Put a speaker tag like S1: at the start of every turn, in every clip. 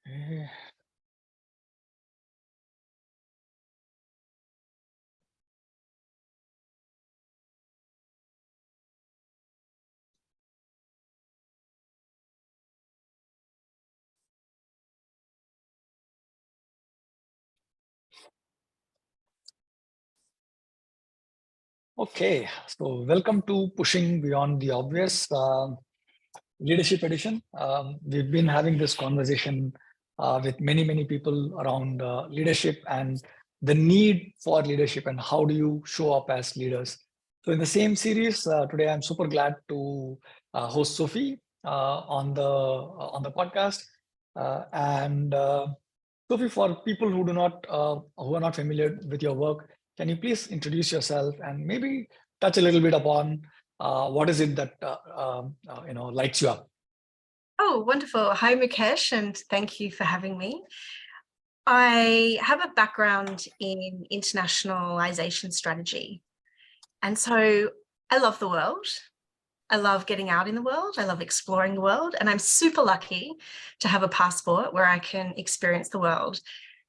S1: Eh, Okay, so welcome to Pushing Beyond the Obvious Leadership Edition. We've been having this conversation with many people around leadership and the need for leadership and how do you show up as leaders. So in the same series, today I'm super glad to host Sophie on the podcast. And Sophie, for people who are not familiar with your work, can you please introduce yourself and maybe touch a little bit upon what is it that lights you up?
S2: Oh, wonderful. Hi, Mukesh, and thank you for having me. I have a background in internationalization strategy. And so I love the world. I love getting out in the world. I love exploring the world. And I'm super lucky to have a passport where I can experience the world.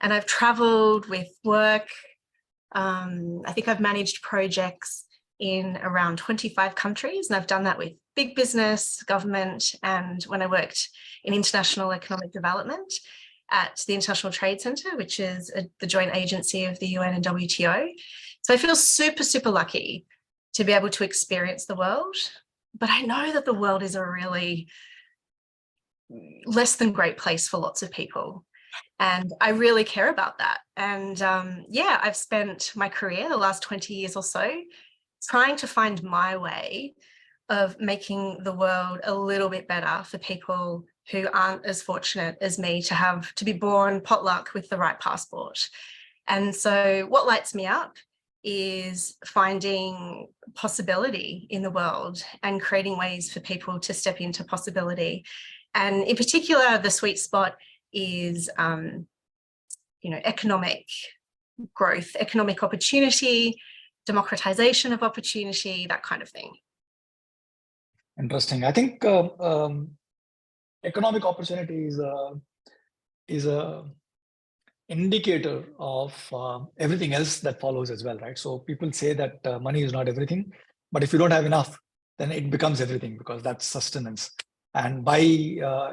S2: And I've traveled with work. I think I've managed projects in around 25 countries, and I've done that with big business, government, and when I worked in international economic development at the International Trade Center, which is the joint agency of the UN and WTO. So I feel super lucky to be able to experience the world, but I know that the world is a really less than great place for lots of people. And I really care about that. And I've spent my career, the last 20 years or so, trying to find my way of making the world a little bit better for people who aren't as fortunate as me to be born potluck with the right passport. And so what lights me up is finding possibility in the world and creating ways for people to step into possibility. And in particular, the sweet spot is economic growth, economic opportunity, democratization of opportunity, that kind of thing.
S1: Interesting. I think economic opportunity is a indicator of everything else that follows as well, right? So people say that money is not everything, but if you don't have enough, then it becomes everything because that's sustenance. And by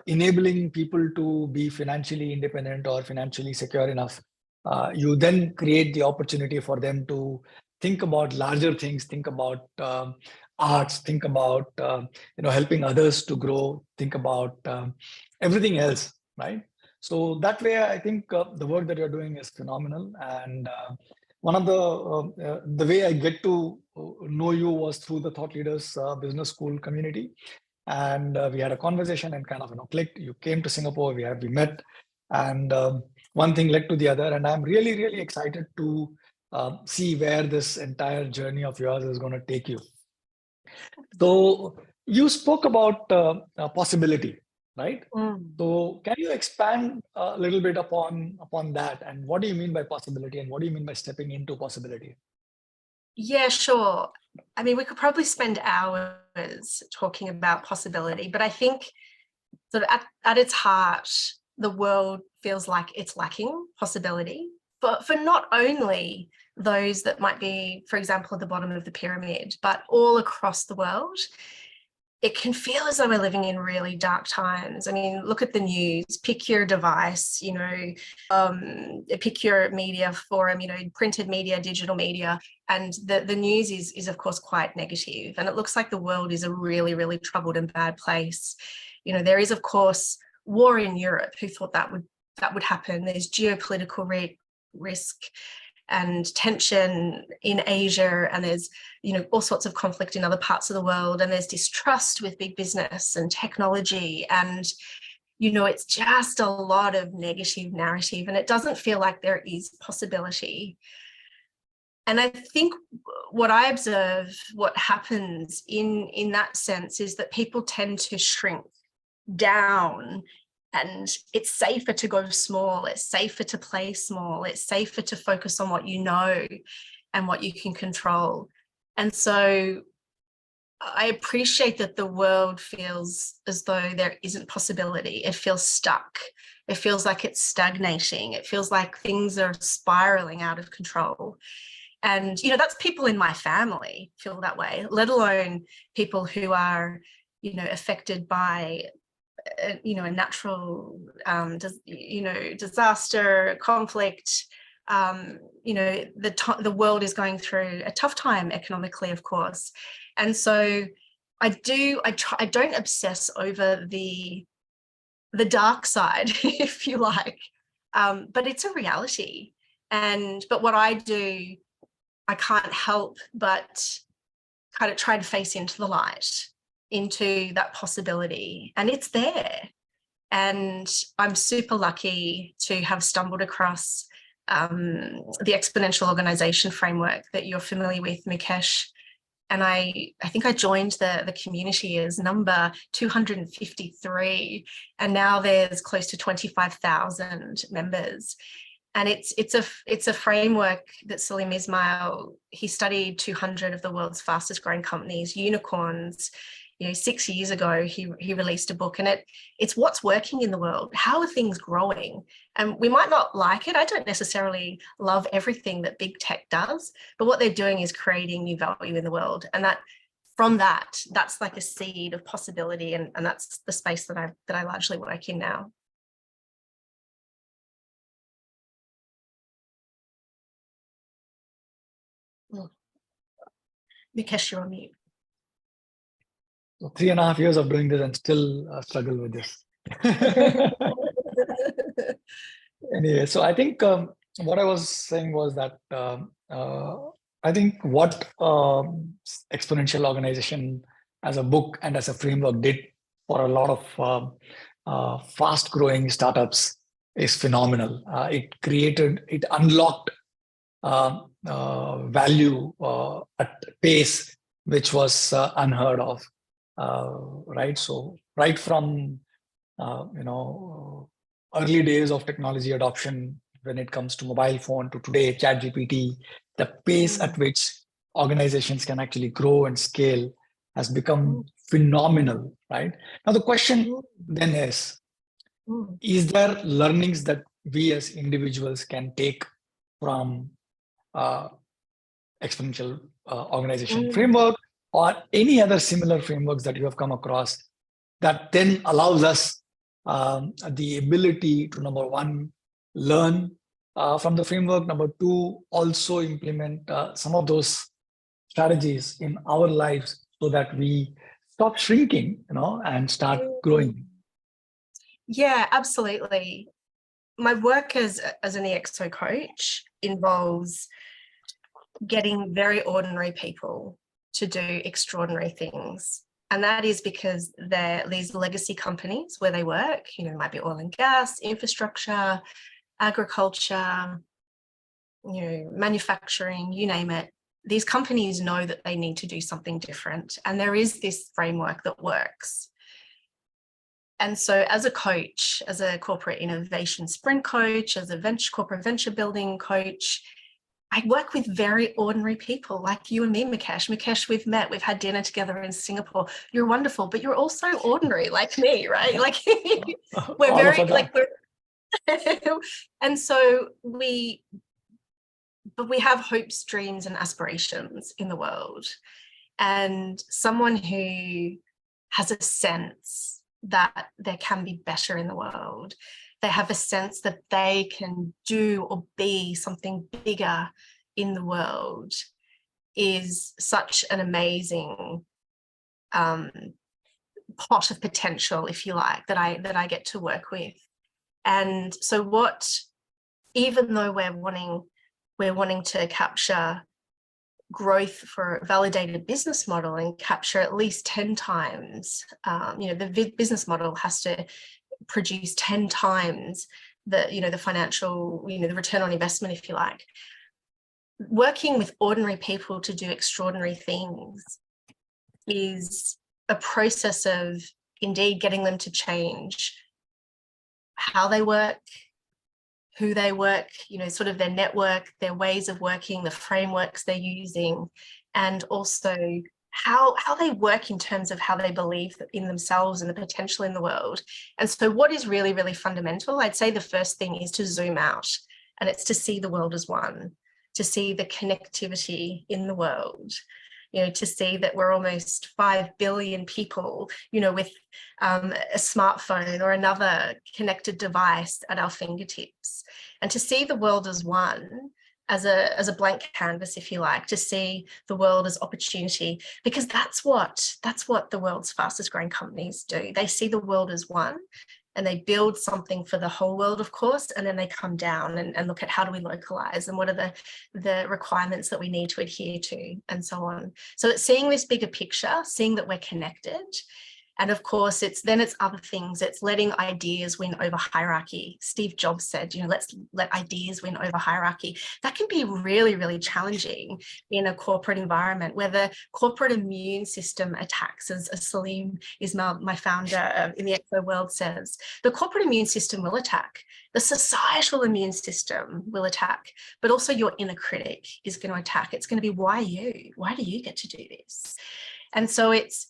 S1: enabling people to be financially independent or financially secure enough, you then create the opportunity for them to think about larger things, think about arts, think about helping others to grow, think about everything else, right? So that way, I think the work that you're doing is phenomenal. And one of the way I get to know you was through the Thought Leaders Business School community. And we had a conversation and kind of clicked. You came to Singapore, we met, and one thing led to the other. And I'm really excited to see where this entire journey of yours is going to take you. So you spoke about possibility, right? So can you expand a little bit upon that? And what do you mean by possibility? And what do you mean by stepping into possibility?
S2: Yeah, sure. I mean, we could probably spend hours talking about possibility, but I think sort of at its heart, the world feels like it's lacking possibility, but for not only those that might be, for example, at the bottom of the pyramid, but all across the world. It can feel as though we're living in really dark times. I mean, look at the news, pick your device, pick your media forum, printed media, digital media. And the news is of course quite negative. And it looks like the world is a really troubled and bad place. There is of course war in Europe. Who thought that would happen? There's geopolitical risk and tension in Asia, and there's all sorts of conflict in other parts of the world, and there's distrust with big business and technology, and it's just a lot of negative narrative, and it doesn't feel like there is possibility. And I think what I observe, what happens in that sense, is that people tend to shrink down. And it's safer to go small, it's safer to play small, it's safer to focus on what you know and what you can control. And so I appreciate that the world feels as though there isn't possibility. It feels stuck. It feels like it's stagnating. It feels like things are spiraling out of control. And, you know, that's people in my family feel that way, let alone people who are, you know, affected by, you know, a natural, disaster, conflict. You know, the world is going through a tough time economically, of course. And so I don't obsess over the dark side, if you like, but it's a reality. But what I do, I can't help but kind of try to face into the light, into that possibility, and it's there. And I'm super lucky to have stumbled across the exponential organization framework that you're familiar with, Mukesh. And I think I joined the community as number 253, and now there's close to 25,000 members. And it's a framework that Salim Ismail, he studied 200 of the world's fastest growing companies, unicorns. You know, 6 years ago, he released a book, and it's what's working in the world. How are things growing? And we might not like it. I don't necessarily love everything that big tech does, but what they're doing is creating new value in the world. And that's like a seed of possibility. And that's the space that I largely work in now. Mukesh, you're on mute.
S1: So 3.5 years of doing this and still struggle with this. Anyway, so I think what I was saying was that I think what Exponential Organization as a book and as a framework did for a lot of fast-growing startups is phenomenal. It unlocked value at pace which was unheard of. Right, so right from early days of technology adoption, when it comes to mobile phone, to today, ChatGPT, the pace at which organizations can actually grow and scale has become phenomenal. Right, now the question then is there learnings that we as individuals can take from Exponential Organization framework, or any other similar frameworks that you have come across that then allows us the ability to, number one, learn from the framework, number two, also implement some of those strategies in our lives so that we stop shrinking, and start growing.
S2: Yeah, absolutely. My work as an EXO coach involves getting very ordinary people to do extraordinary things. And that is because they're these legacy companies where they work, it might be oil and gas, infrastructure, agriculture, manufacturing, you name it. These companies know that they need to do something different. And there is this framework that works. And so as a coach, as a corporate innovation sprint coach, as a corporate venture building coach, I work with very ordinary people like you and me, Mukesh. Mukesh, we've met, we've had dinner together in Singapore. You're wonderful, but you're also ordinary like me, right? Like we're very, like and so we have hopes, dreams, and aspirations in the world. And someone who has a sense that there can be better in the world, they have a sense that they can do or be something bigger in the world, is such an amazing pot of potential, if you like, that I get to work with. And so even though we're wanting to capture growth for a validated business model and capture at least 10 times, the business model has to produce 10 times the financial, the return on investment, if you like. Working with ordinary people to do extraordinary things is a process of indeed getting them to change how they work, who they work, sort of their network, their ways of working, the frameworks they're using, and also how they work in terms of how they believe in themselves and the potential in the world. And so what is really, really fundamental, I'd say the first thing is to zoom out, and it's to see the world as one, to see the connectivity in the world, to see that we're almost 5 billion people, with a smartphone or another connected device at our fingertips, and to see the world as one, as a blank canvas, if you like, to see the world as opportunity, because that's what the world's fastest growing companies do. They see the world as one, and they build something for the whole world, of course, and then they come down and look at how do we localize and what are the requirements that we need to adhere to, and so on. So it's seeing this bigger picture, seeing that we're connected. And of course, it's other things. It's letting ideas win over hierarchy. Steve Jobs said, let's let ideas win over hierarchy. That can be really, really challenging in a corporate environment where the corporate immune system attacks, as Salim Ismail, my founder in the Expo World, says. The corporate immune system will attack. The societal immune system will attack, but also your inner critic is going to attack. It's going to be, why you? Why do you get to do this? And so it's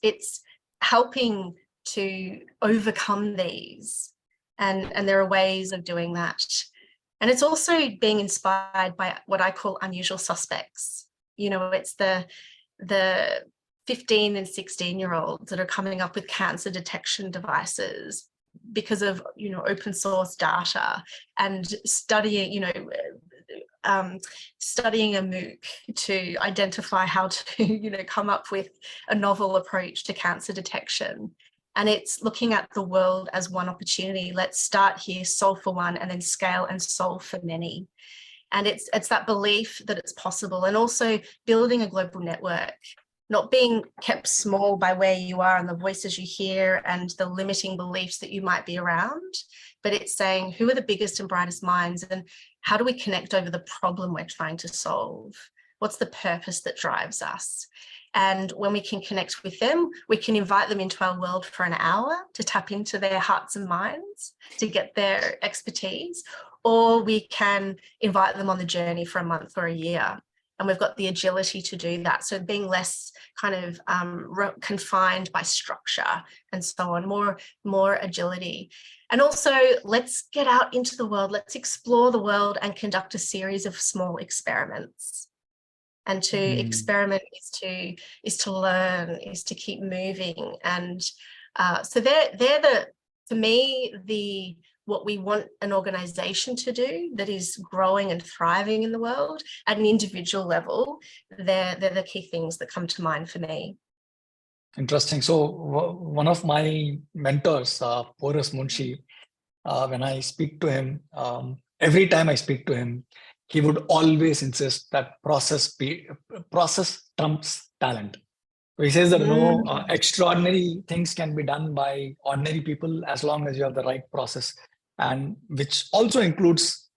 S2: helping to overcome these, and there are ways of doing that. And it's also being inspired by what I call unusual suspects. It's the 15 and 16-year-olds that are coming up with cancer detection devices because of open source data, and studying studying a MOOC to identify how to come up with a novel approach to cancer detection. And it's looking at the world as one opportunity. Let's start here, solve for one, and then scale and solve for many. And it's that belief that it's possible, and also building a global network, not being kept small by where you are and the voices you hear and the limiting beliefs that you might be around, but it's saying, who are the biggest and brightest minds, and how do we connect over the problem we're trying to solve? What's the purpose that drives us? And when we can connect with them, we can invite them into our world for an hour to tap into their hearts and minds, to get their expertise, or we can invite them on the journey for a month or a year. And we've got the agility to do that. So being less kind of confined by structure and so on, more agility. And also, let's get out into the world, let's explore the world and conduct a series of small experiments. And to experiment is to learn, is to keep moving. And so they're for me, what we want an organization to do that is growing and thriving in the world at an individual level. They're the key things that come to mind for me.
S1: Interesting. So one of my mentors, Boris Munshi, when I speak to him, every time I speak to him, he would always insist that process trumps talent. So he says that extraordinary things can be done by ordinary people as long as you have the right process, and which also includes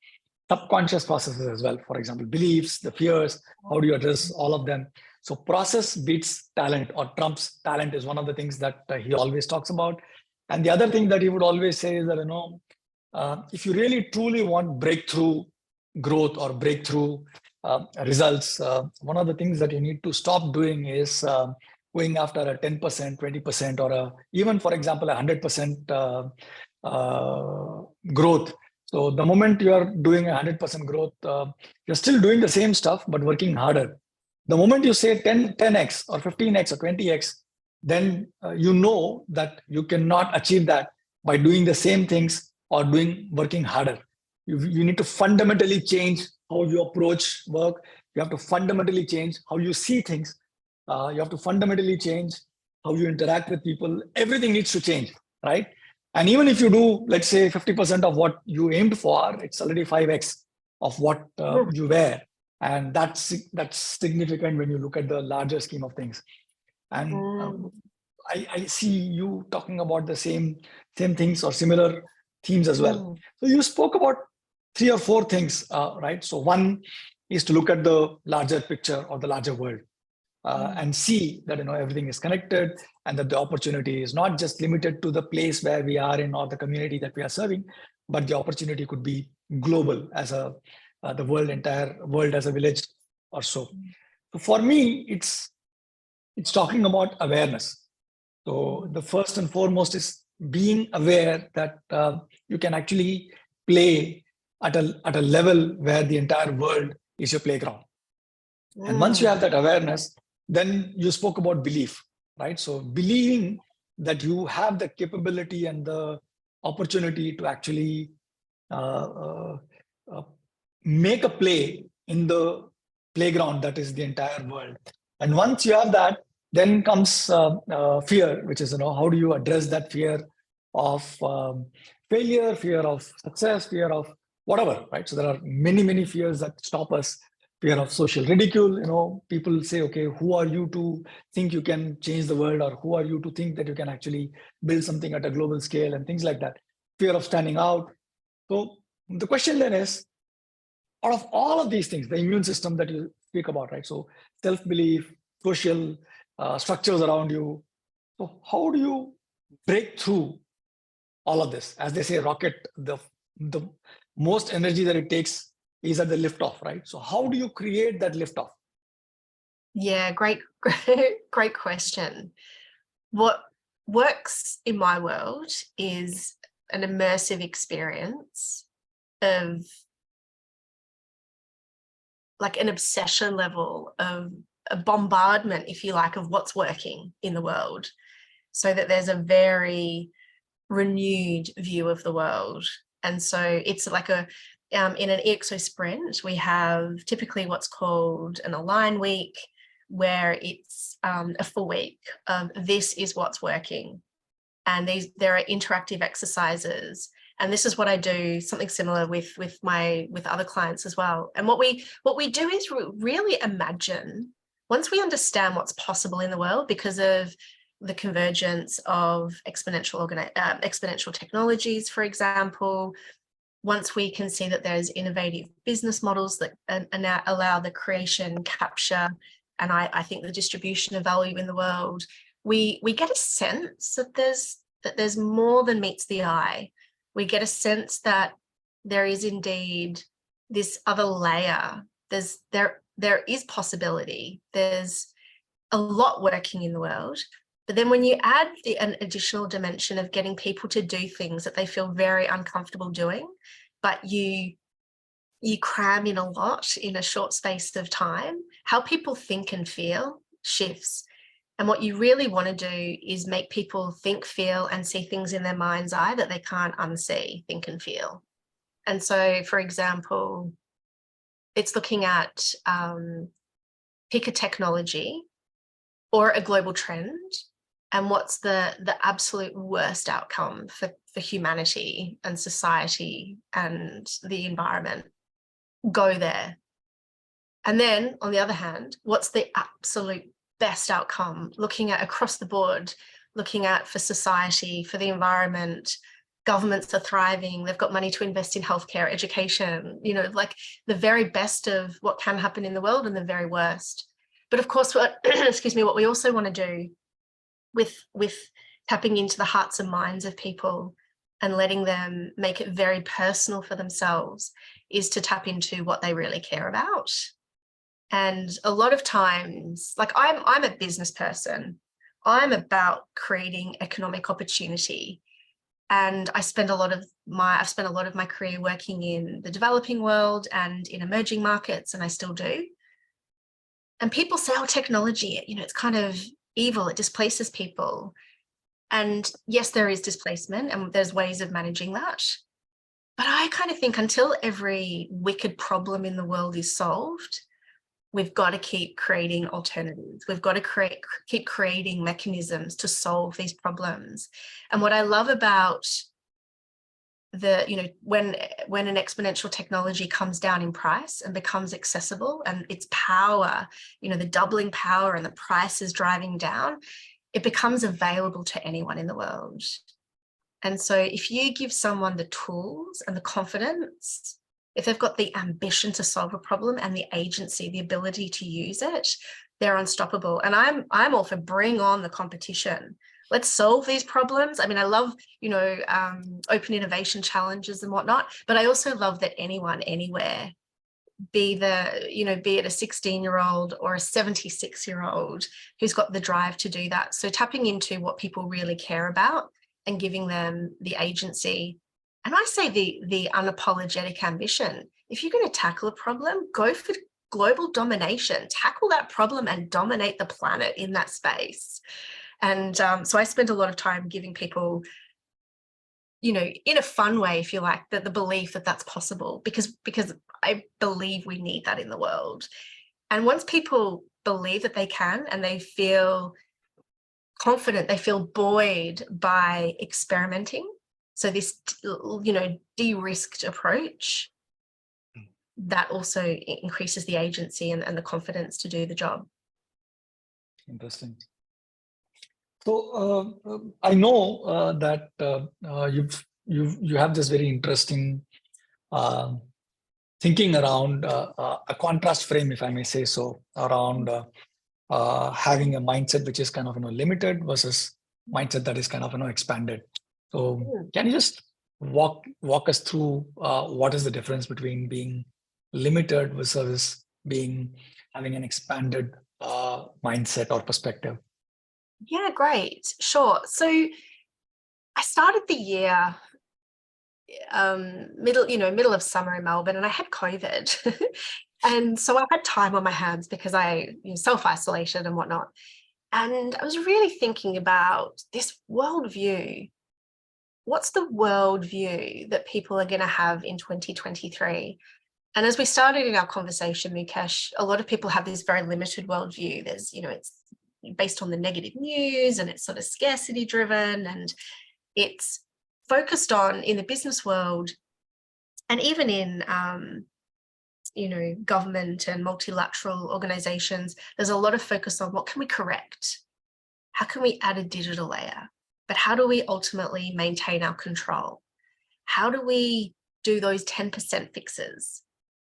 S1: subconscious processes as well. For example, beliefs, the fears, how do you address all of them? So process beats talent or trumps talent is one of the things that he always talks about. And the other thing that he would always say is that, if you really truly want breakthrough growth or breakthrough results, one of the things that you need to stop doing is going after a 10%, 20%, or even, for example, a 100% growth. So the moment you are doing a 100% growth, you're still doing the same stuff, but working harder. The moment you say 10x or 15x or 20x, then you know that you cannot achieve that by doing the same things or working harder. You need to fundamentally change how you approach work. You have to fundamentally change how you see things. You have to fundamentally change how you interact with people. Everything needs to change, right? And even if you do, let's say 50% of what you aimed for, it's already 5x of what you were. And that's significant when you look at the larger scheme of things. And I see you talking about the same things or similar themes as well. So you spoke about 3 or 4 things, right? So one is to look at the larger picture or the larger world. And see that everything is connected, and that the opportunity is not just limited to the place where we are in or the community that we are serving, but the opportunity could be global as the entire world as a village or so. So for me, it's it's talking about awareness. So the first and foremost is being aware that you can actually play at a level where the entire world is your playground. And once you have that awareness, then you spoke about belief, right? So believing that you have the capability and the opportunity to actually uh, make a play in the playground that is the entire world. And once you have that, then comes fear, which is, how do you address that fear of failure, fear of success, fear of whatever, right? So there are many, many fears that stop us. Fear of social ridicule. People say, okay, who are you to think you can change the world, or who are you to think that you can actually build something at a global scale, and things like that. Fear of standing out. So the question then is, out of all of these things, the immune system that you speak about, right? So self-belief, social structures around you. So how do you break through all of this? As they say, rocket, the most energy that it takes is at the liftoff, right? So how do you create that liftoff?
S2: Yeah, great question. What works in my world is an immersive experience of like an obsession level of a bombardment, if you like, of what's working in the world, so that there's a very renewed view of the world. And so it's like in an EXO sprint, we have typically what's called an align week, where it's a full week of this is what's working. And there are interactive exercises. And this is what I do, something similar with other clients as well. And what we do is really imagine, once we understand what's possible in the world because of the convergence of exponential technologies, for example, once we can see that there's innovative business models that allow the creation, capture, and I think the distribution of value in the world, we get a sense that there's more than meets the eye. We get a sense that there is indeed this other layer. There is possibility. There's a lot working in the world. But then when you add an additional dimension of getting people to do things that they feel very uncomfortable doing, but you cram in a lot in a short space of time, how people think and feel shifts. And what you really want to do is make people think, feel, and see things in their mind's eye that they can't unsee, think and feel. And so, for example, it's looking at pick a technology or a global trend, and what's the absolute worst outcome for humanity and society and the environment. Go there. And then, on the other hand, what's the absolute best outcome, looking at across the board, looking at for society, for the environment. Governments are thriving, they've got money to invest in healthcare, education, like the very best of what can happen in the world and the very worst. But of course, what we also want to do with tapping into the hearts and minds of people and letting them make it very personal for themselves is to tap into what they really care about. And a lot of times, like I'm a business person, I'm about creating economic opportunity. And I've spent a lot of my career working in the developing world and in emerging markets, and I still do. And people say, oh, technology, it's kind of evil, it displaces people. And yes, there is displacement and there's ways of managing that. But I kind of think until every wicked problem in the world is solved, we've got to keep creating alternatives. We've got to keep creating mechanisms to solve these problems. And what I love about when an exponential technology comes down in price and becomes accessible, and its power, the doubling power and the price is driving down, it becomes available to anyone in the world. And so if you give someone the tools and the confidence, if they've got the ambition to solve a problem and the agency, the ability to use it, they're unstoppable. And I'm all for bring on the competition. Let's solve these problems. I mean, I love, open innovation challenges and whatnot, but I also love that anyone, anywhere be it a 16-year-old or a 76-year-old who's got the drive to do that. So tapping into what people really care about and giving them the agency. And I say the unapologetic ambition. If you're going to tackle a problem, go for global domination, tackle that problem and dominate the planet in that space. And so I spend a lot of time giving people, in a fun way, if you like, that the belief that that's possible, because I believe we need that in the world. And once people believe that they can and they feel confident, they feel buoyed by experimenting. So this, de-risked approach, that also increases the agency and the confidence to do the job.
S1: Interesting. So I know that you have this very interesting thinking around a contrast frame, if I may say so, around having a mindset which is kind of limited versus mindset that is kind of expanded. So can you just walk us through what is the difference between being limited versus having an expanded mindset or perspective?
S2: Yeah, great. Sure. So I started the year middle of summer in Melbourne, and I had COVID. And so I had time on my hands because I self-isolated and whatnot. And I was really thinking about this worldview. What's the worldview that people are going to have in 2023? And as we started in our conversation, Mukesh, a lot of people have this very limited worldview. There's, it's based on the negative news, and it's sort of scarcity driven, and it's focused on, in the business world and even in government and multilateral organizations, there's a lot of focus on what can we correct? How can we add a digital layer? But how do we ultimately maintain our control? How do we do those 10% fixes?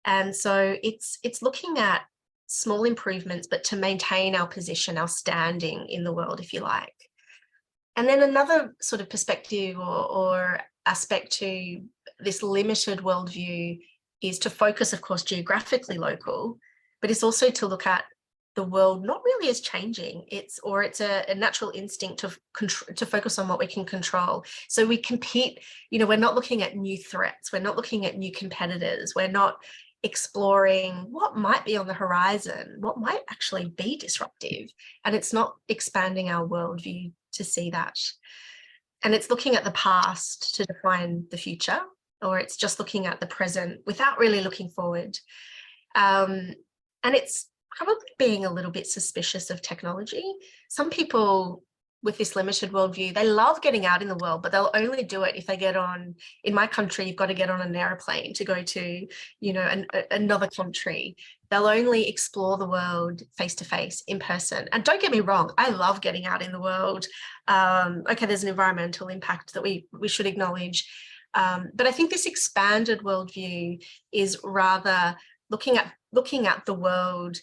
S2: And so it's looking at small improvements, but to maintain our position, our standing in the world, if you like. And then another sort of perspective or aspect to this limited worldview is to focus, of course, geographically local, but it's also to look at the world not really as changing. It's a natural instinct to focus on what we can control. So we compete, we're not looking at new threats. We're not looking at new competitors. We're not exploring what might be on the horizon, what might actually be disruptive. And it's not expanding our worldview to see that. And it's looking at the past to define the future, or it's just looking at the present without really looking forward. And it's probably being a little bit suspicious of technology. Some people with this limited worldview, they love getting out in the world, but they'll only do it if they get on, in my country, you've got to get on an airplane to go to, another country. They'll only explore the world face-to-face, in person. And don't get me wrong, I love getting out in the world. Okay, there's an environmental impact that we should acknowledge. But I think this expanded worldview is rather looking at the world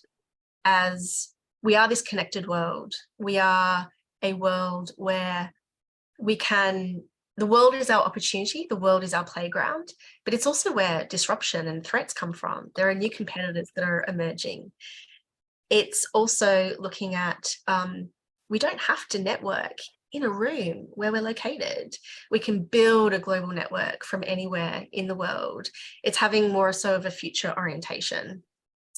S2: as we are this connected world. We are a world where the world is our opportunity, the world is our playground, but it's also where disruption and threats come from. There are new competitors that are emerging. It's also looking at, we don't have to network in a room where we're located. We can build a global network from anywhere in the world. It's having more so of a future orientation.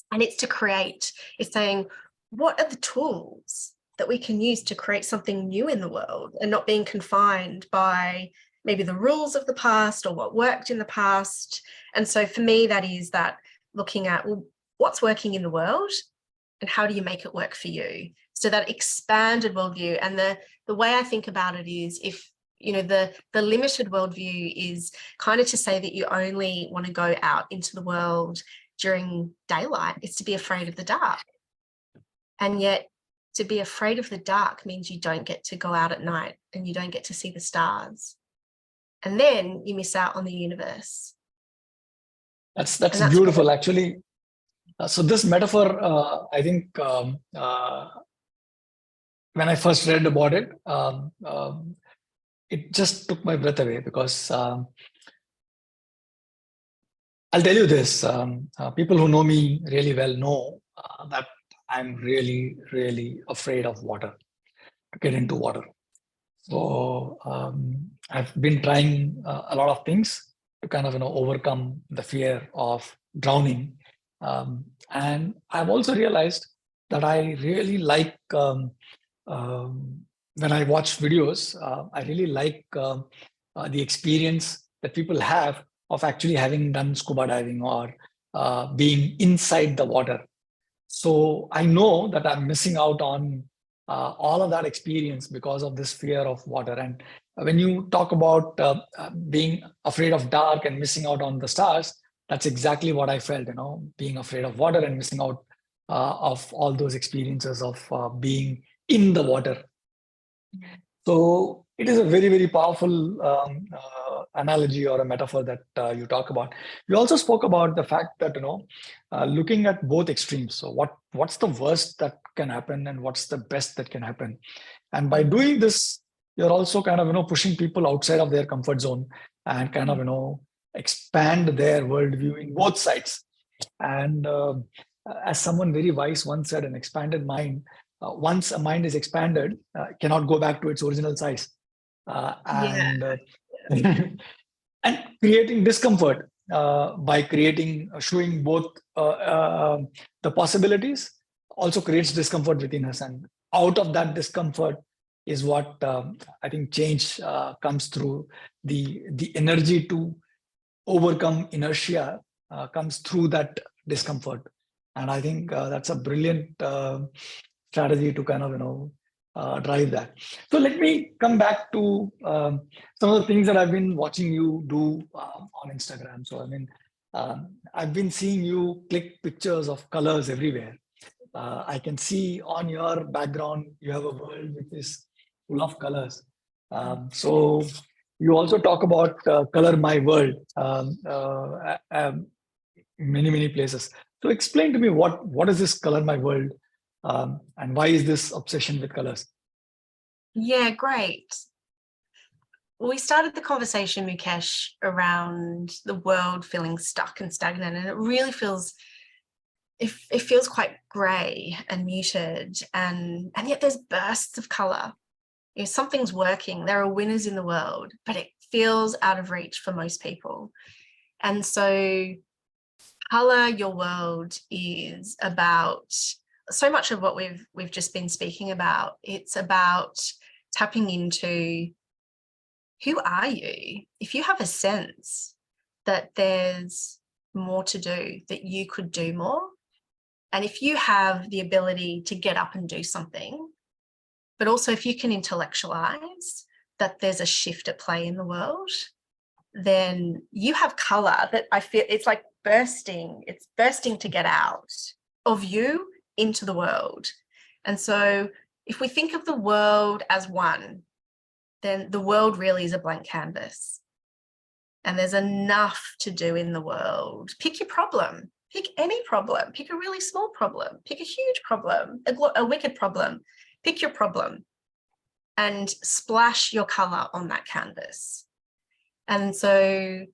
S2: And it's it's saying, what are the tools that we can use to create something new in the world and not being confined by maybe the rules of the past or what worked in the past. And so for me, that is that looking at, well, what's working in the world and how do you make it work for you? So that expanded worldview. And the way I think about it is, if the limited worldview is kind of to say that you only want to go out into the world during daylight, it's to be afraid of the dark. And yet to be afraid of the dark means you don't get to go out at night and you don't get to see the stars. And then you miss out on the universe.
S1: That's beautiful, actually. So this metaphor, I think when I first read about it, it just took my breath away, because I'll tell you this. People who know me really well know that I'm really, really afraid of water, to get into water. So I've been trying a lot of things to kind of overcome the fear of drowning, and I've also realized that I really like um, when I watch videos. I really like the experience that people have of actually having done scuba diving or being inside the water. So I know that I'm missing out on all of that experience because of this fear of water. And when you talk about being afraid of dark and missing out on the stars, that's exactly what I felt, being afraid of water and missing out of all those experiences of being in the water. So it is a very, very powerful analogy or a metaphor that you talk about. You also spoke about the fact that looking at both extremes. So what's the worst that can happen, and what's the best that can happen? And by doing this, you're also kind of pushing people outside of their comfort zone and kind of expand their worldview in both sides. And as someone very wise once said, an expanded mind, once a mind is expanded, cannot go back to its original size.
S2: Yeah.
S1: And and creating discomfort by creating, showing both the possibilities, also creates discomfort within us. And out of that discomfort is what I think change comes through. The energy to overcome inertia comes through that discomfort. And I think that's a brilliant strategy to kind of drive that. So let me come back to some of the things that I've been watching you do on Instagram. So I mean, I've been seeing you click pictures of colors everywhere. I can see on your background you have a world which is full of colors. So you also talk about color my world, many places. So explain to me what is this color my world, and why is this obsession with colors?
S2: Yeah, great. Well, we started the conversation, Mukesh, around the world feeling stuck and stagnant, and it really feels it feels quite grey and muted, and yet there's bursts of colour. Something's working. There are winners in the world, but it feels out of reach for most people. And so colour your world is about so much of what we've just been speaking about. It's about tapping into, who are you? If you have a sense that there's more to do, that you could do more, and if you have the ability to get up and do something, but also if you can intellectualize that there's a shift at play in the world, then you have colour that I feel it's like bursting. It's bursting to get out of you into the world. And so if we think of the world as one, then the world really is a blank canvas. And there's enough to do in the world. Pick your problem. Pick any problem. Pick a really small problem. Pick a huge problem, a wicked problem. Pick your problem and splash your colour on that canvas. And so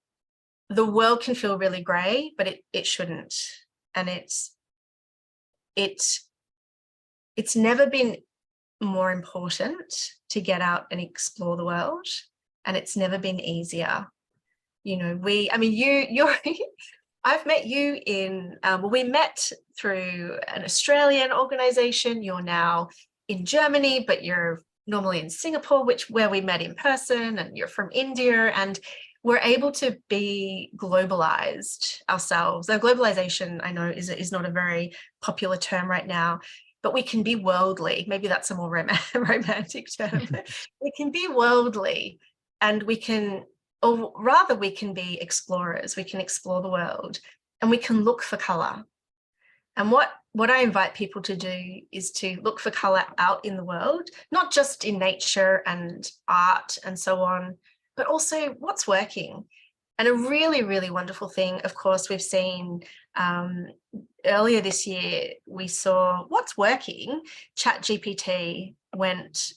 S2: the world can feel really grey, but it shouldn't. And it's never been more important to get out and explore the world, and it's never been easier. You're I've met you in we met through an Australian organization. You're now in Germany, but you're normally in Singapore, where we met in person, and you're from India, and we're able to be globalized ourselves. Now, globalization, I know, is not a very popular term right now, but we can be worldly. Maybe that's a more romantic term. We can be worldly, and we can be explorers. We can explore the world, and we can look for color. And what I invite people to do is to look for color out in the world, not just in nature and art and so on, but also what's working. And a really, really wonderful thing, of course, we've seen earlier this year, we saw what's working. ChatGPT went,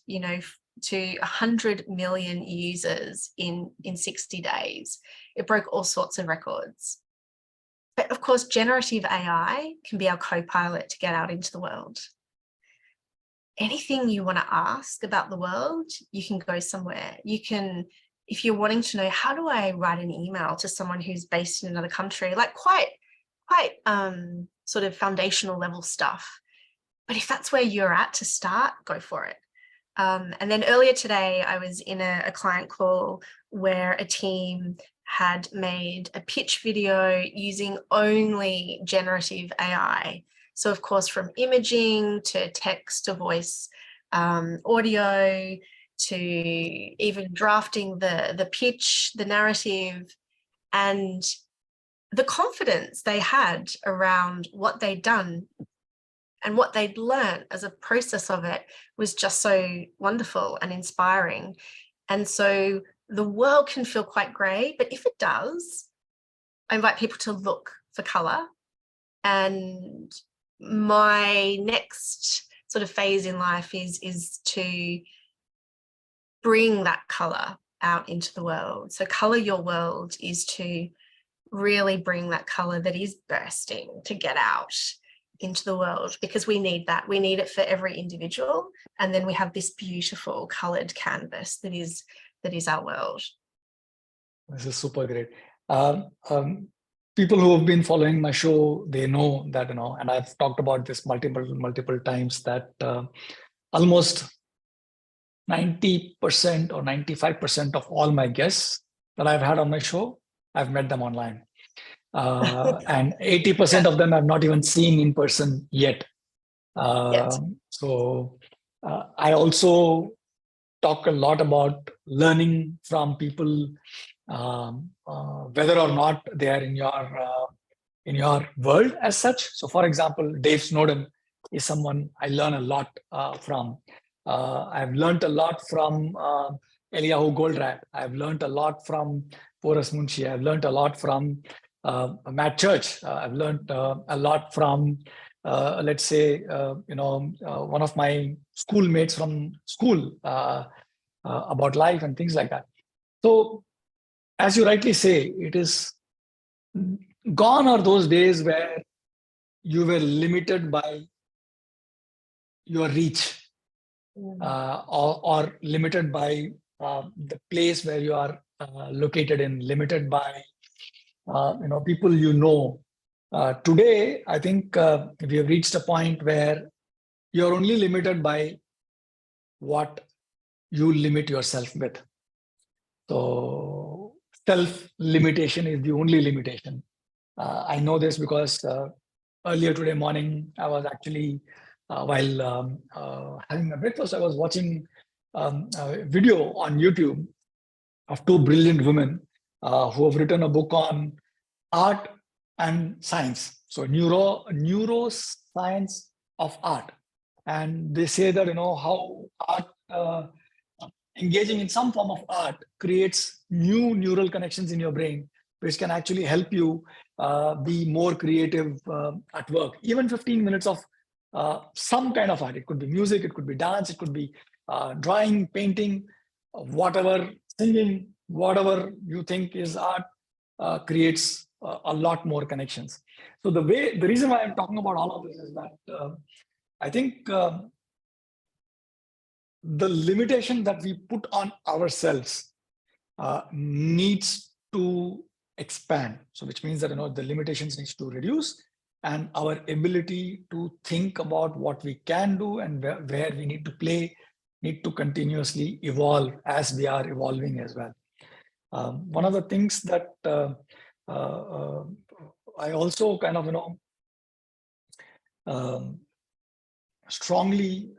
S2: to 100 million users in 60 days. It broke all sorts of records. But of course, generative AI can be our co-pilot to get out into the world. Anything you want to ask about the world, you can go somewhere. You can, if you're wanting to know, how do I write an email to someone who's based in another country, like quite sort of foundational level stuff. But if that's where you're at to start, go for it. And then earlier today, I was in a client call where a team had made a pitch video using only generative AI. So of course, from imaging to text to voice, audio, to even drafting the pitch, the narrative, and the confidence they had around what they'd done and what they'd learned as a process of it was just so wonderful and inspiring. And so the world can feel quite grey, but if it does, I invite people to look for colour. And my next sort of phase in life is to bring that colour out into the world. So colour your world is to really bring that colour that is bursting to get out into the world, because we need that. We need it for every individual. And then we have this beautiful coloured canvas that is our world.
S1: This is super great. People who have been following my show, they know that, and I've talked about this multiple times, that almost 90% or 95% of all my guests that I've had on my show, I've met them online. And 80% of them I've not even seen in person yet. So I also talk a lot about learning from people, whether or not they are in your world as such. So, for example, Dave Snowden is someone I learn a lot from. I've learned a lot from Eliyahu Goldratt. I've learned a lot from Forrest Munshi. I've learned a lot from Matt Church. I've learned a lot from, let's say, one of my schoolmates from school about life and things like that. So, as you rightly say, it is gone are those days where you were limited by your reach, or limited by the place where you are located in, limited by people you know. Today, I think we have reached a point where you're only limited by what you limit yourself with. So self-limitation is the only limitation. I know this because earlier today morning, I was actually, while having a breakfast, I was watching a video on YouTube of two brilliant women who have written a book on art and science. So neuroscience of art. And they say that, how art, engaging in some form of art creates new neural connections in your brain, which can actually help you be more creative at work. Even 15 minutes of some kind of art. It could be music, it could be dance, it could be drawing, painting, whatever, singing, whatever you think is art, creates a lot more connections. So the reason why I'm talking about all of this is that I think the limitation that we put on ourselves needs to expand. So which means that the limitations needs to reduce, and our ability to think about what we can do and where we need to play need to continuously evolve as we are evolving as well. One of the things that I also kind of strongly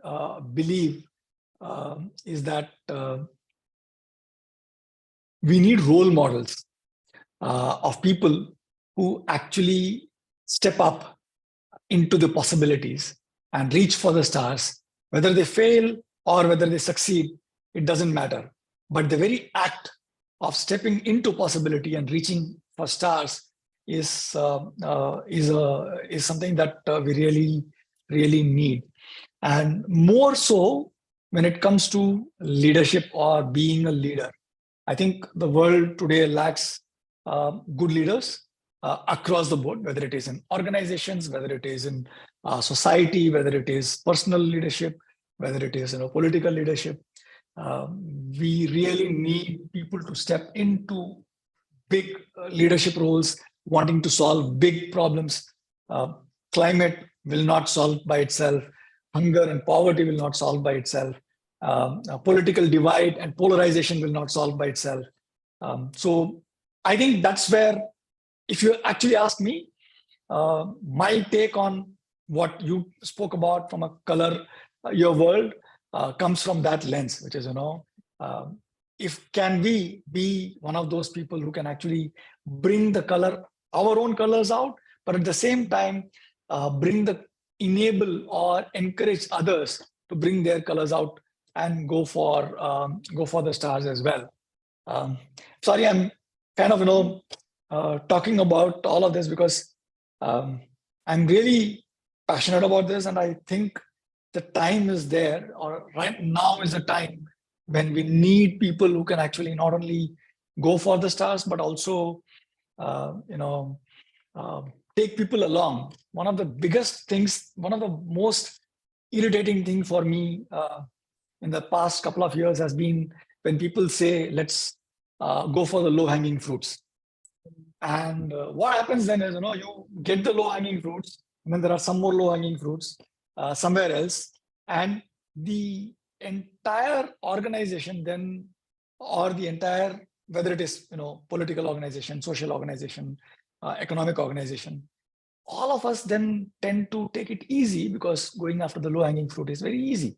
S1: believe is that we need role models of people who actually step up into the possibilities and reach for the stars. Whether they fail or whether they succeed, it doesn't matter. But the very act of stepping into possibility and reaching for stars is something that we really need. And more so when it comes to leadership or being a leader. I think the world today lacks good leaders. across the board, whether it is in organizations, whether it is in society, whether it is personal leadership, whether it is political leadership. We really need people to step into big leadership roles, wanting to solve big problems. Climate will not solve by itself. Hunger and poverty will not solve by itself. Political divide and polarization will not solve by itself. So I think that's where, if you actually ask me, my take on what you spoke about from a color, your world, comes from that lens, which is, if can we be one of those people who can actually bring the color, our own colors out, but at the same time, enable or encourage others to bring their colors out and go for the stars as well. Sorry, I'm kind of talking about all of this because I'm really passionate about this, and I think the time is there, or right now is the time when we need people who can actually not only go for the stars, but also, take people along. One of the biggest things, one of the most irritating thing for me in the past couple of years has been when people say, let's go for the low-hanging fruits. And what happens then is, you get the low-hanging fruits, and then there are some more low-hanging fruits somewhere else, and the entire organization then, or the entire, whether it is political organization, social organization, economic organization, all of us then tend to take it easy because going after the low-hanging fruit is very easy,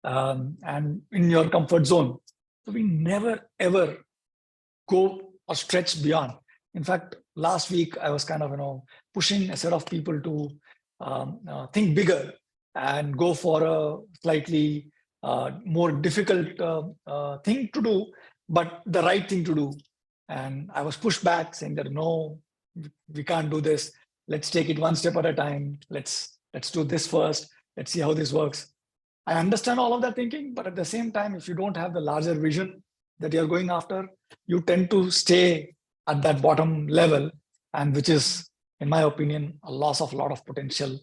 S1: and in your comfort zone. So we never ever go or stretch beyond. In fact, last week I was kind of pushing a set of people to think bigger and go for a slightly more difficult thing to do, but the right thing to do. And I was pushed back, saying that no, we can't do this. Let's take it one step at a time. Let's do this first. Let's see how this works. I understand all of that thinking, but at the same time, if you don't have the larger vision that you're going after, you tend to stay at that bottom level, and which is, in my opinion, a loss of a lot of potential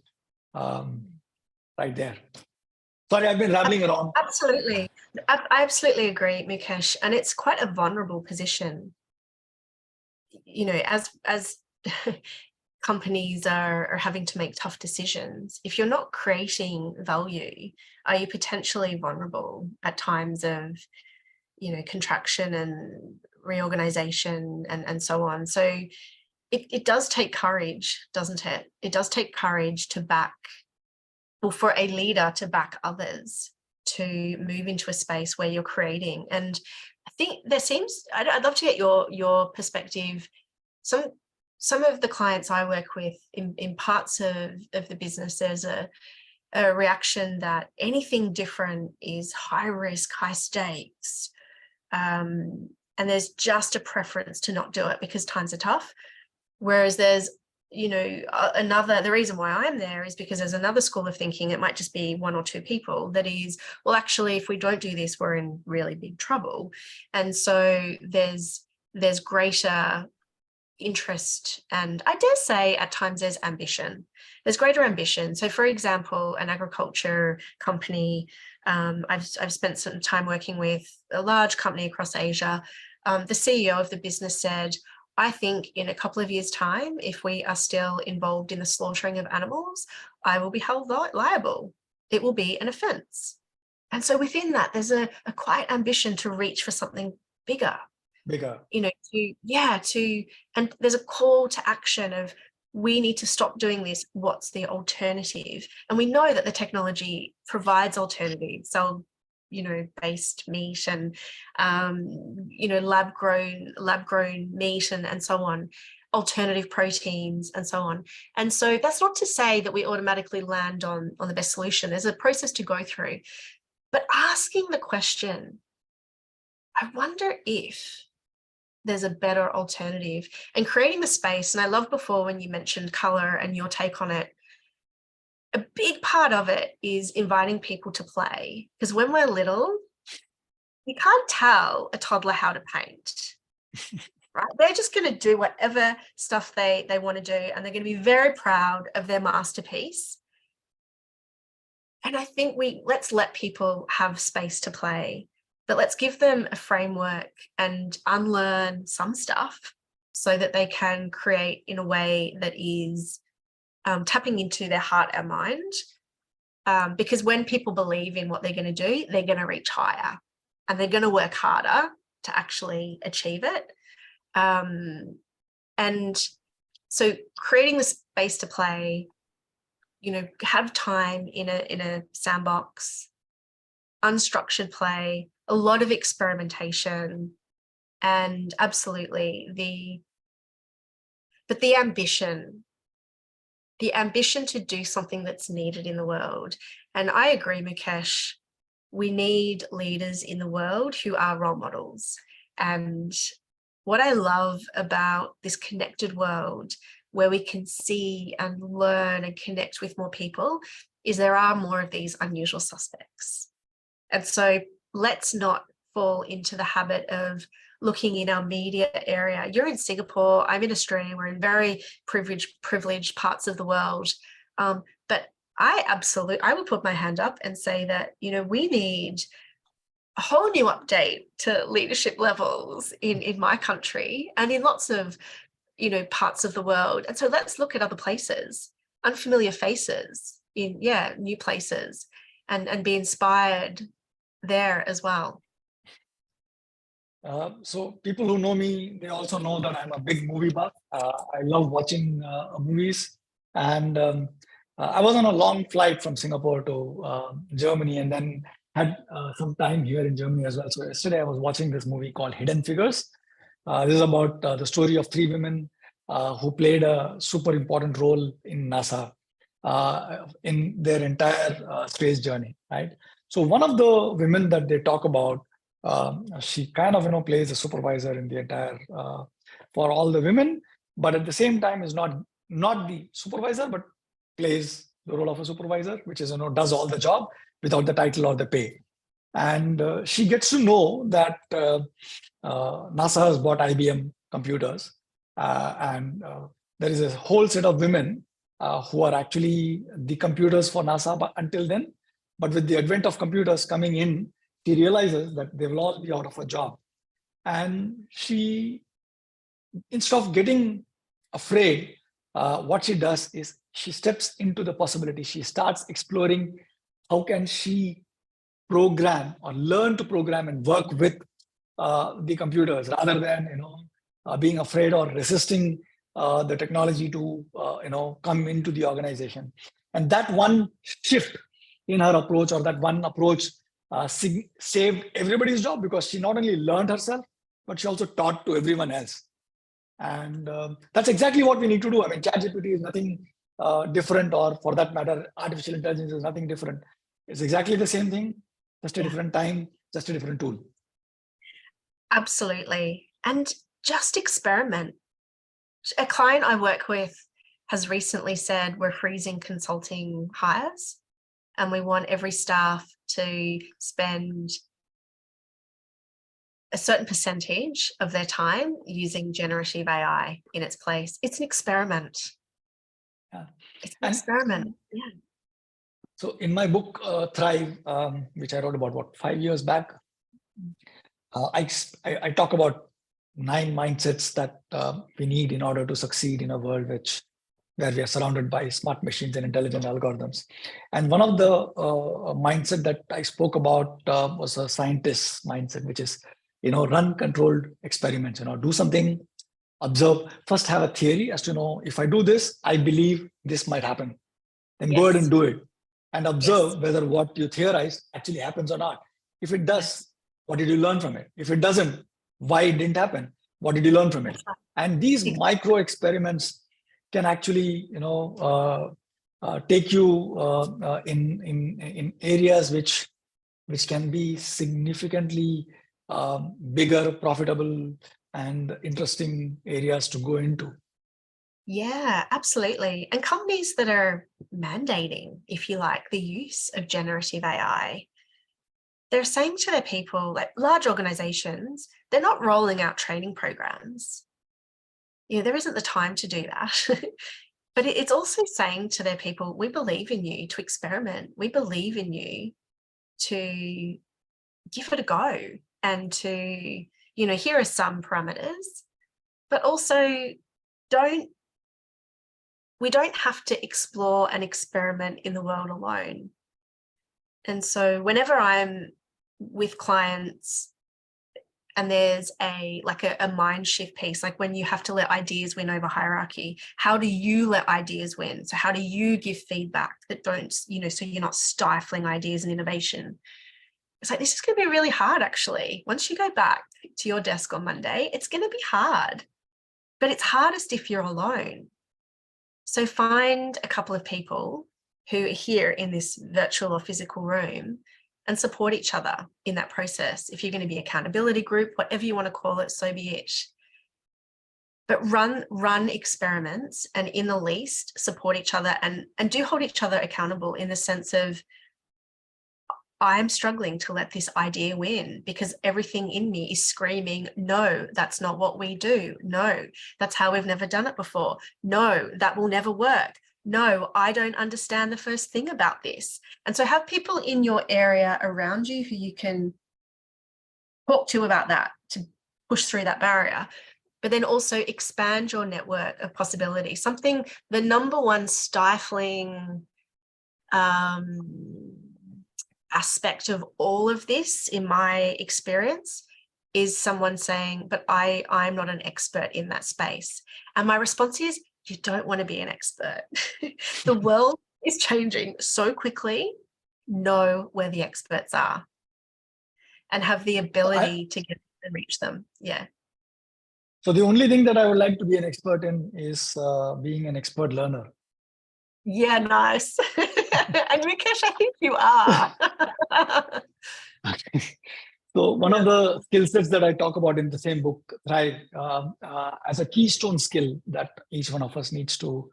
S1: right there. Sorry, I've been rambling around.
S2: Absolutely. I absolutely agree, Mukesh. And it's quite a vulnerable position. As companies are having to make tough decisions, if you're not creating value, are you potentially vulnerable at times of, contraction and reorganization and so on. So it does take courage, doesn't it? It does take courage to back, or for a leader to back others to move into a space where you're creating. And I think I'd love to get your perspective. Some of the clients I work with in parts of the business, there's a reaction that anything different is high risk, high stakes. And there's just a preference to not do it because times are tough. Whereas there's, the reason why I'm there is because there's another school of thinking. It might just be one or two people that is, well, actually, if we don't do this, we're in really big trouble. And so there's greater interest, and I dare say at times there's ambition. There's greater ambition. So for example, an agriculture company, I've spent some time working with a large company across Asia. The CEO of the business said, I think in a couple of years' time, if we are still involved in the slaughtering of animals, I will be held liable. It will be an offense. And so within that, there's a quiet ambition to reach for something bigger. And there's a call to action of, we need to stop doing this. What's the alternative? And we know that the technology provides alternatives. So, based meat and, lab grown meat and so on, alternative proteins and so on. And so that's not to say that we automatically land on the best solution. There's a process to go through. But asking the question, I wonder if there's a better alternative, and creating the space. And I love before when you mentioned color and your take on it, a big part of it is inviting people to play. Because when we're little, you can't tell a toddler how to paint. right? They're just going to do whatever stuff they want to do, and they're going to be very proud of their masterpiece. And I think let's let people have space to play, but let's give them a framework and unlearn some stuff so that they can create in a way that is tapping into their heart and mind. Because when people believe in what they're going to do, they're going to reach higher and they're going to work harder to actually achieve it. And so creating the space to play, have time in a sandbox, unstructured play, a lot of experimentation, and absolutely the ambition to do something that's needed in the world. And I agree, Mukesh, we need leaders in the world who are role models. And what I love about this connected world where we can see and learn and connect with more people is there are more of these unusual suspects. And so let's not fall into the habit of looking in our media area. You're in Singapore, I'm in Australia, we're in very privileged parts of the world. But I would put my hand up and say that, we need a whole new update to leadership levels in my country and in lots of, parts of the world. And so let's look at other places, unfamiliar faces in, new places, and be inspired there as well.
S1: So people who know me, they also know that I'm a big movie buff. I love watching movies. And I was on a long flight from Singapore to Germany and then had some time here in Germany as well. So yesterday I was watching this movie called Hidden Figures. This is about the story of three women who played a super important role in NASA in their entire space journey, right? So one of the women that they talk about, she kind of plays a supervisor in the entire for all the women, but at the same time is not the supervisor, but plays the role of a supervisor, which is does all the job without the title or the pay. And she gets to know that NASA has bought IBM computers, and there is a whole set of women who are actually the computers for NASA but until then. But with the advent of computers coming in, she realizes that they will all be out of a job. And she, instead of getting afraid, what she does is she steps into the possibility. She starts exploring how can she program or learn to program and work with the computers rather than being afraid or resisting the technology to come into the organization. And that one shift in her approach, or that one approach, saved everybody's job, because she not only learned herself, but she also taught to everyone else. And that's exactly what we need to do. I mean, ChatGPT is nothing different, or for that matter, artificial intelligence is nothing different. It's exactly the same thing, just a different time, just a different tool.
S2: Absolutely. And just experiment. A client I work with has recently said we're freezing consulting hires, and we want every staff to spend a certain percentage of their time using generative AI in its place. It's an experiment.
S1: Yeah.
S2: It's an experiment. Yeah.
S1: So in my book, Thrive, which I wrote about 5 years back, I talk about 9 mindsets that we need in order to succeed in a world where we are surrounded by smart machines and intelligent algorithms. And one of the mindset that I spoke about was a scientist's mindset, which is, run controlled experiments. Do something, observe, first have a theory as to if I do this, I believe this might happen. Then go ahead and do it and observe whether what you theorize actually happens or not. If it does, what did you learn from it? If it doesn't, why it didn't happen? What did you learn from it? And these micro experiments can actually, take you in areas which can be significantly bigger, profitable, and interesting areas to go into.
S2: Yeah, absolutely. And companies that are mandating, if you like, the use of generative AI, they're saying to their people, like large organizations, they're not rolling out training programs. There isn't the time to do that. But it's also saying to their people, we believe in you to experiment. We believe in you to give it a go and to, here are some parameters, but also we don't have to explore and experiment in the world alone. And so whenever I'm with clients and there's a mind shift piece, like when you have to let ideas win over hierarchy, how do you let ideas win? So how do you give feedback that don't, so you're not stifling ideas and innovation? It's like, this is going to be really hard, actually. Once you go back to your desk on Monday, it's going to be hard, but it's hardest if you're alone. So find a couple of people who are here in this virtual or physical room and support each other in that process. If you're going to be accountability group, whatever you want to call it, so be it. But run experiments and in the least support each other and do hold each other accountable in the sense of, I'm struggling to let this idea win because everything in me is screaming, no, that's not what we do. No, that's how we've never done it before. No, that will never work. No, I don't understand the first thing about this. And so have people in your area around you who you can talk to about that, to push through that barrier, but then also expand your network of possibility. The number one stifling aspect of all of this, in my experience, is someone saying, but I'm not an expert in that space. And my response is, you don't want to be an expert. The world is changing so quickly. Know where the experts are and have the ability to get and reach them. Yeah.
S1: So the only thing that I would like to be an expert in is being an expert learner.
S2: Yeah, nice. And Rikesh, I think you are.
S1: So one of the skill sets that I talk about in the same book, Thrive, as a keystone skill that each one of us needs to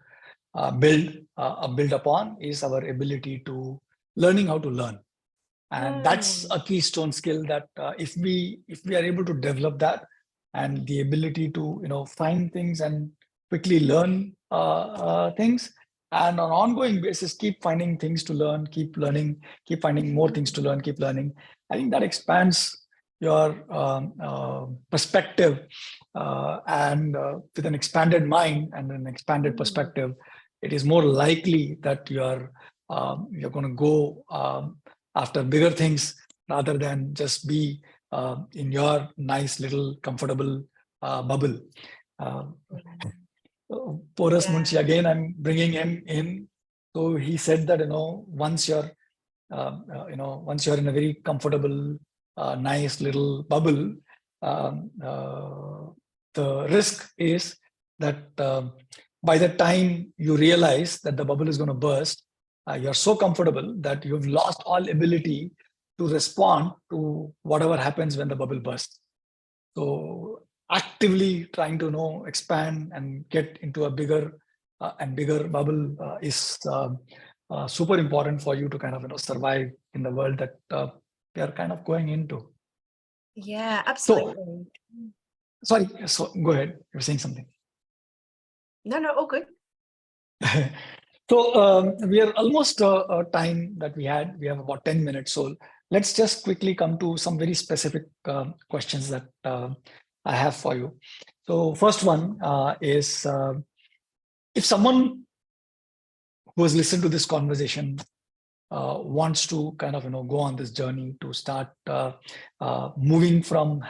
S1: build upon, is our ability to learning how to learn. And that's a keystone skill that if we are able to develop that, and the ability to find things and quickly learn things, and on an ongoing basis keep finding things to learn, keep learning, keep finding more things to learn, keep learning, I think that expands your perspective, and with an expanded mind and an expanded perspective, it is more likely that you're going to go after bigger things rather than just be in your nice little comfortable bubble. Porus Munshi, again, I'm bringing him in. So he said that once you're in a very comfortable, nice little bubble, the risk is that by the time you realize that the bubble is going to burst, you're so comfortable that you've lost all ability to respond to whatever happens when the bubble bursts. So actively trying to expand and get into a bigger and bigger bubble is super important for you to kind of survive in the world that we are kind of going into.
S2: Yeah, absolutely.
S1: So go ahead. You're saying something.
S2: No, all good.
S1: So we are almost time that we had. We have about 10 minutes. So let's just quickly come to some very specific questions that I have for you. So first one is, if someone who has listened to this conversation wants to kind of go on this journey to start moving from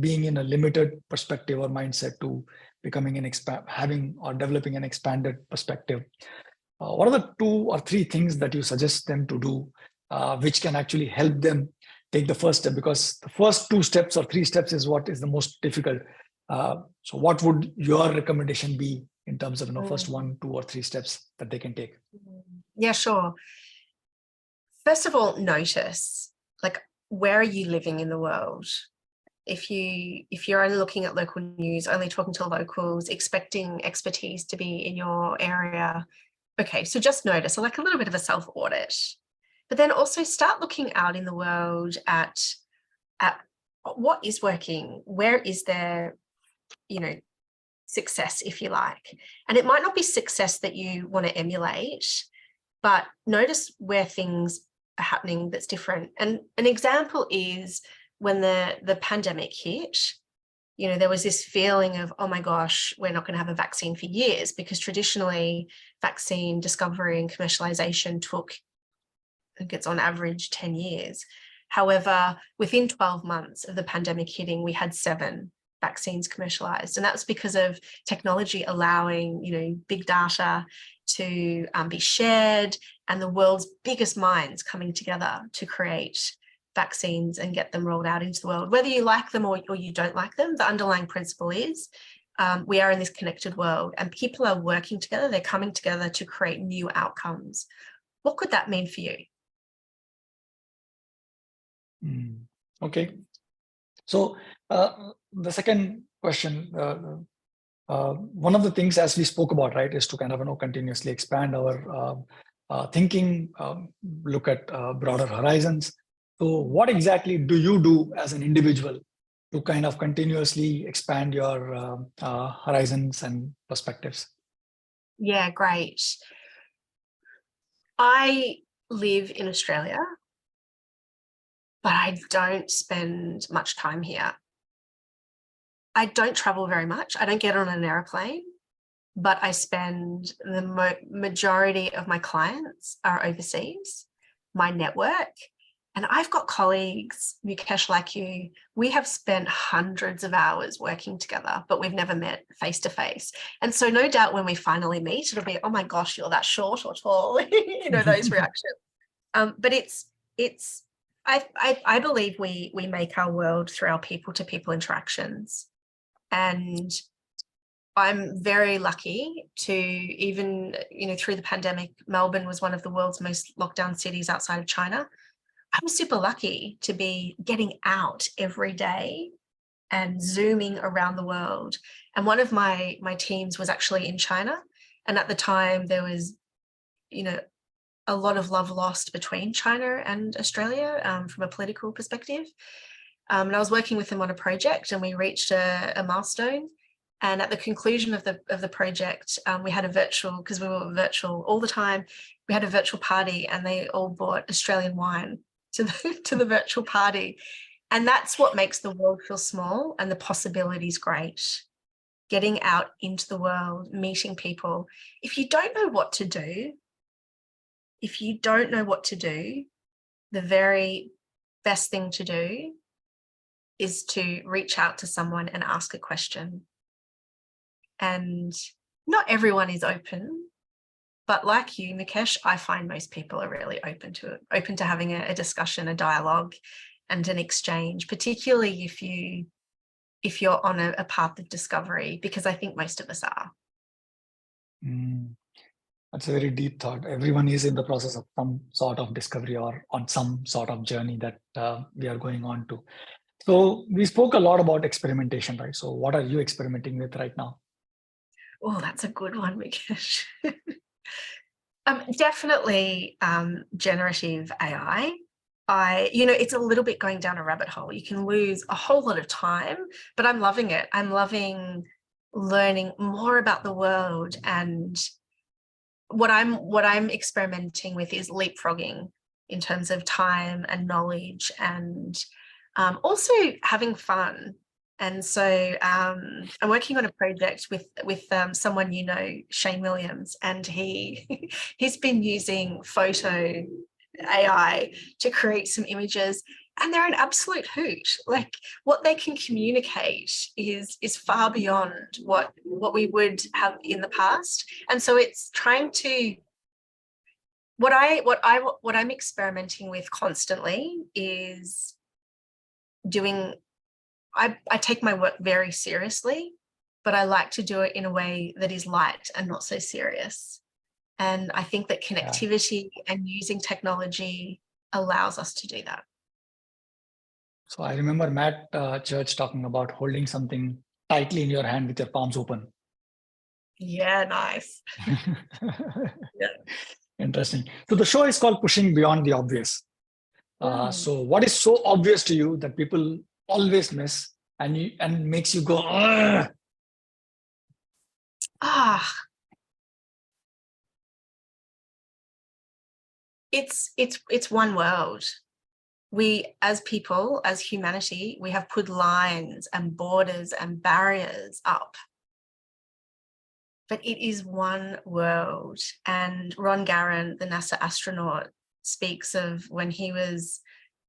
S1: being in a limited perspective or mindset to becoming having or developing an expanded perspective, what are the 2 or 3 things that you suggest them to do which can actually help them take the first step? Because the first 2 steps or 3 steps is what is the most difficult. So what would your recommendation be in terms of first 1, 2 or 3 steps that they can take?
S2: Yeah, sure. First of all, notice, like, where are you living in the world? If you're only looking at local news, only talking to locals, expecting expertise to be in your area, okay, so just notice, so like a little bit of a self-audit. but then also start looking out in the world at what is working, where is there, success, if you like. And it might not be success that you want to emulate, but notice where things are happening that's different. And an example is when the pandemic hit, there was this feeling of, oh my gosh, we're not going to have a vaccine for years, because traditionally vaccine discovery and commercialization took, I think it's on average 10 years. However, within 12 months of the pandemic hitting, we had 7 vaccines commercialized. And that's because of technology allowing, big data to be shared, and the world's biggest minds coming together to create vaccines and get them rolled out into the world. Whether you like them or you don't like them, the underlying principle is we are in this connected world, and people are working together. They're coming together to create new outcomes. What could that mean for you?
S1: Okay. So the second question, one of the things, as we spoke about, right, is to kind of continuously expand our thinking, look at broader horizons. So what exactly do you do as an individual to kind of continuously expand your horizons and perspectives?
S2: Yeah, great. I live in Australia, but I don't spend much time here. I don't travel very much. I don't get on an airplane, but I spend the majority of my clients are overseas, my network. And I've got colleagues, Mukesh, like you, we have spent hundreds of hours working together, but we've never met face to face. And so no doubt when we finally meet, it'll be, oh my gosh, you're that short or tall, those reactions. But I believe we make our world through our people-to-people interactions. And I'm very lucky to even, through the pandemic, Melbourne was one of the world's most locked down cities outside of China. I'm super lucky to be getting out every day and zooming around the world. And one of my teams was actually in China. And at the time there was, a lot of love lost between China and Australia from a political perspective. And I was working with them on a project, and we reached a milestone. And at the conclusion of the project, we had a virtual, because we were virtual all the time, we had a virtual party, and they all bought Australian wine to the virtual party. And that's what makes the world feel small and the possibilities great. Getting out into the world, meeting people. If you don't know what to do, the very best thing to do is to reach out to someone and ask a question. And not everyone is open, but like you, Mukesh, I find most people are really open to having a discussion, a dialogue, and an exchange, particularly if you're on a path of discovery, because I think most of us are.
S1: That's a very deep thought. Everyone is in the process of some sort of discovery or on some sort of journey that we are going on to. So we spoke a lot about experimentation, right? So what are you experimenting with right now?
S2: Oh, that's a good one, Mukesh. Definitely generative AI. It's a little bit going down a rabbit hole. You can lose a whole lot of time, but I'm loving it. I'm loving learning more about the world. And what I'm experimenting with is leapfrogging in terms of time and knowledge, and also having fun. And so I'm working on a project with someone, Shane Williams, and he's been using photo AI to create some images, and they're an absolute hoot. Like, what they can communicate is far beyond what we would have in the past. And so it's trying to, what I'm experimenting with constantly is doing, I take my work very seriously, but I like to do it in a way that is light and not so serious. And I think that connectivity and using technology allows us to do that.
S1: So I remember Matt Church talking about holding something tightly in your hand with your palms open.
S2: Yeah, nice. Yeah.
S1: Interesting. So the show is called Pushing Beyond the Obvious. So what is so obvious to you that people always miss and makes you go, "Ugh."
S2: It's one world. We, as people, as humanity, we have put lines and borders and barriers up. But it is one world. And Ron Garan, the NASA astronaut, speaks of when he was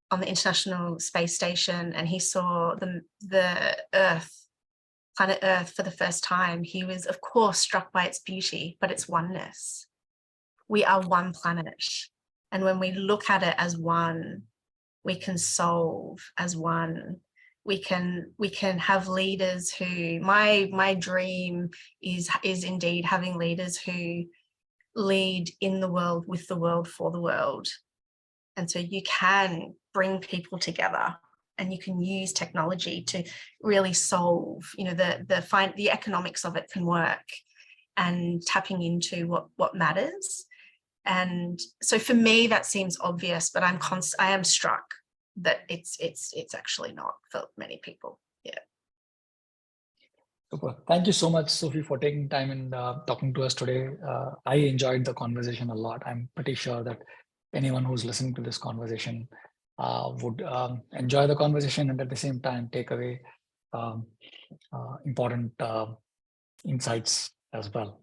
S2: on the International Space Station and he saw the Earth, planet Earth, for the first time. He was, of course, struck by its beauty, but its oneness. We are one planet. And when we look at it as one, we can solve as one. We can have leaders who, my dream is indeed having leaders who lead in the world, with the world, for the world. And so you can bring people together and you can use technology to really solve, the economics of it can work, and tapping into what matters. And so for me, that seems obvious, but I am struck that it's actually not for many people. Yeah.
S1: Super. Thank you so much, Sophie, for taking time and talking to us today. I enjoyed the conversation a lot. I'm pretty sure that anyone who's listening to this conversation would enjoy the conversation and at the same time take away important insights as well.